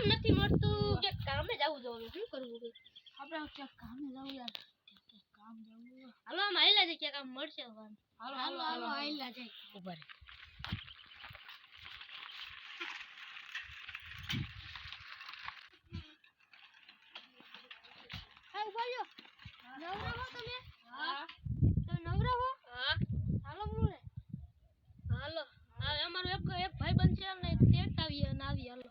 નથી મળતું કે કામે જાવું જોઈએ શું કરવું કે આપણે ક્યાંક કામે જાવું યાર કામ જાવું હાલો આમ આઈલા છે કે કામ મળશે હાલો હાલો હાલો આઈલા જાય ઉપર હાય બોલ્યો નવરા હો તમે હા તો નવરા હો હા હાલો મુલે હાલો આ અમારો એક ભાઈબંધ છે ને ટેટ આવી અને આવી હાલો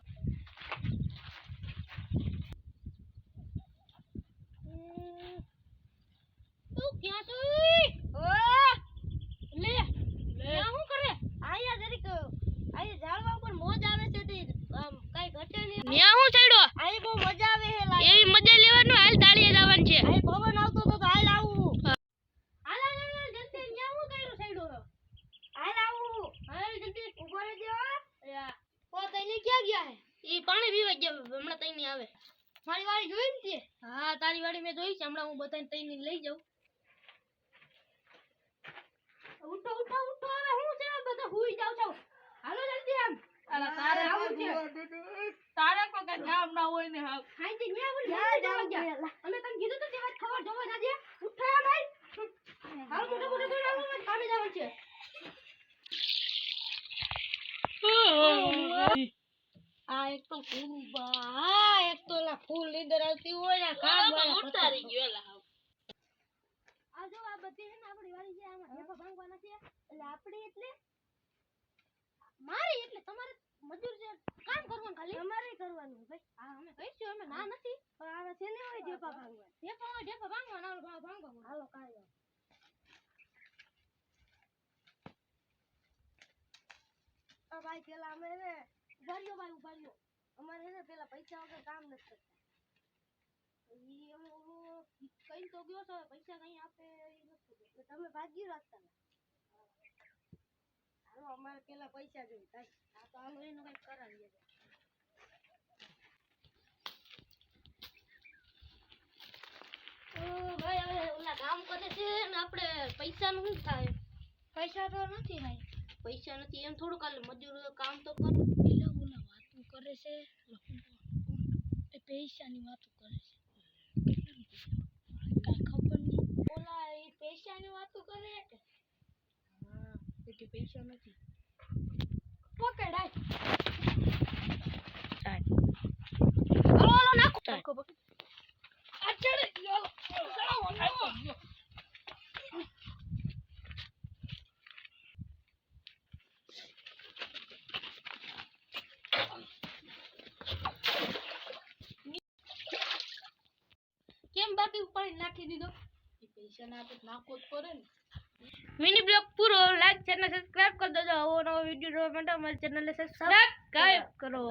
તું ક્યાં છું ઓ લે આ શું કરે આયા જરીક આયા ઝાડવા ઉપર મોજ આવે છે તે આમ કઈ ઘટે નહીં ન્યા હું છેડો આયા બહુ મજા આવે હે લાગે એવી મજા લેવાનું હાલ તાળીએ જવાનું છે આયા પવન આવતો તો હાલ આવું હાલ હાલ જલ્દી ન્યા હું કર્યું છેડો હાલ આવું હાલ જલ્દી ઉભો રહેજો યા ઓ તઈને ક્યાં ગયા હે ઈ પાણી પીવા ગયા હમણાં તઈ ની આવે મારી વાળી જોઈ ને તે હા તારી વાડી મેં જોઈ છે હમણાં હું બધાને તઈ ની લઈ જાઉં ઉઠો ઉઠો ઉઠો હવે હું છે બધા હુઈ જાવ છો હાલો જલ્દી આમ અલા તારે આવું છે તારે કો કે કામ ના હોય ને હા ખાઈ તે ન્યા બોલ ગયા અમે તને કીધું તો તે વાત ખબર જોવા જાજે ઉઠો આ ભાઈ હાલ મોટો મોટો દોડ આવો કામે જવાનું છે આ એક તો ફૂલબા એક તો લા ફૂલ લીધર આવતી હોય ને કામ વાળા ઉડતા રહી ગયો એલા આ જો આ બધી હે ને આપણી વાડી છે આમાં ઢેફા ભાંગવાના છે એટલે આપણી એટલે મારી એટલે તમારે મજૂર છે કામ કરવાનું ખાલી અમારે કરવાનું ભાઈ હા અમે કહીશું અમે ના નથી પણ આને છે ને હોય ઢેફા ભાંગવા ઢેફા ભાંગવાના ભાંગવા હાલો કાઈ આ ભાઈ પેલા અમે ને ઉભાર્યો અમારે એને પેલા પૈસા વગર કામ નથી કરતા ઈ અમે ઓલો કઈ તો ગયો છે પૈસા કઈ આપે ઈ નથી એટલે તમે ભાગી રાખતા ને હાલો અમારે પેલા પૈસા જોઈએ કાઈ આ તો હાલો એનું કઈ કરાવીએ ભાઈ હવે ઓલા કામ કરે છે ને આપણે પૈસા નું શું થાય પૈસા તો નથી ભાઈ પૈસા નથી એમ થોડું કાલે મજૂર કામ તો કર એટલે ઓલા વાતું કરે છે એ પૈસાની વાતું કરે છે કાઈ ખબર નહીં ઓલા એ પૈસાની વાતું કરે કે હા એટલે પૈસા નથી પકડાય હાલો હાલો નાખો અચડે યો કેમ બાકી ઉપાડી નાખી દીધો પૈસા ના આપે નાખો જ પડે ને મિની બ્લોગ પૂરો લાઈક ચેનલ સબસ્ક્રાઇબ કરી દેજો આવો નવો વિડિયો જોવા માટે અમારી ચેનલને સબસ્ક્રાઇબ કરો